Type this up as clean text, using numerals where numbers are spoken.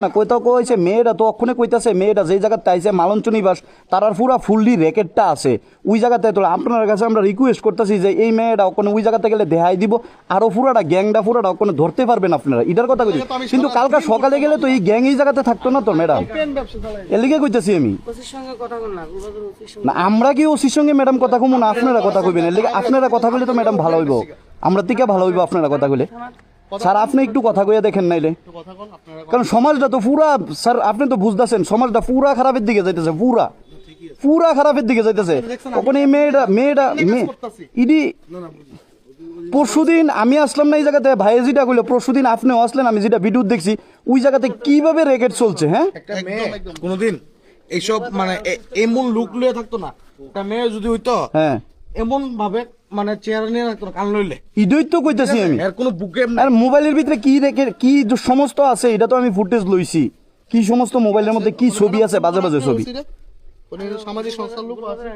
না কইতাও কইছে মেয়েরা তো অক্ষণে কইতাছে মেয়েরা যেই জায়গাতে আইছে মালঞ্চ নিবাস তারার পুরা ফুললি র্যাকেটটা আছে ওই জায়গাতে তো আপনার কাছে আমরা রিকোয়েস্ট করতেছি যে এই মেয়েরা ওখানে ওই জায়গাতে গেলে দেখাই দিব আরো পুরাটা গ্যাংটা পুরাটা ওখানে ধরতে পারবেন আপনারা এটার কথা কইছি কিন্তু কালকা সকালে গেলে তো এই গ্যাং এই জায়গাতে থাকতো না তো ম্যাডাম এর লিগে কইতাছি আমি না আমরা কি ওসির সঙ্গে ম্যাডাম কথা কমু না আপনারা কথা কইবেন এর লিগে আপনারা কথা কইলে তো ম্যাডাম ভালো হইব আমরা থেকে ভালো হইব আপনারা কথা কইলে স্যার আপনি একটু কথা কইয়া দেখেন নাইলে কারণ সমাজটা তো পুরা স্যার আপনি তো বুঝতেছেন সমাজটা পুরা খারাপের দিকে যাইতেছে পুরা খারাপের দিকে যাইতেছে ওখানে এই মেয়েটা ইডি পরশুদিন আমি আসলাম না এই জায়গাতে ভাই যেটা কইলো পরশুদিন আপনিও আসলেন আমি যেটা ভিডিও দেখছি ওই জায়গাতে কিভাবে রেকেট চলছে হ্যাঁ কোনদিন এইসব মানে এমন লুক লইয়া থাকতো না একটা মেয়ে যদি হইতো হ্যাঁ এমন ভাবে মানে চেয়ার নিয়ে রাখতো না কান লইলে ইডই তো কইতেছি আমি এর কোনো বুকে আর মোবাইলের ভিতরে কি রেখে কি সমস্ত আছে এটা তো আমি ফুটেজ লইছি কি সমস্ত মোবাইলের মধ্যে কি ছবি আছে বাজে বাজে ছবি সামাজিক সংস্থার লোক আছে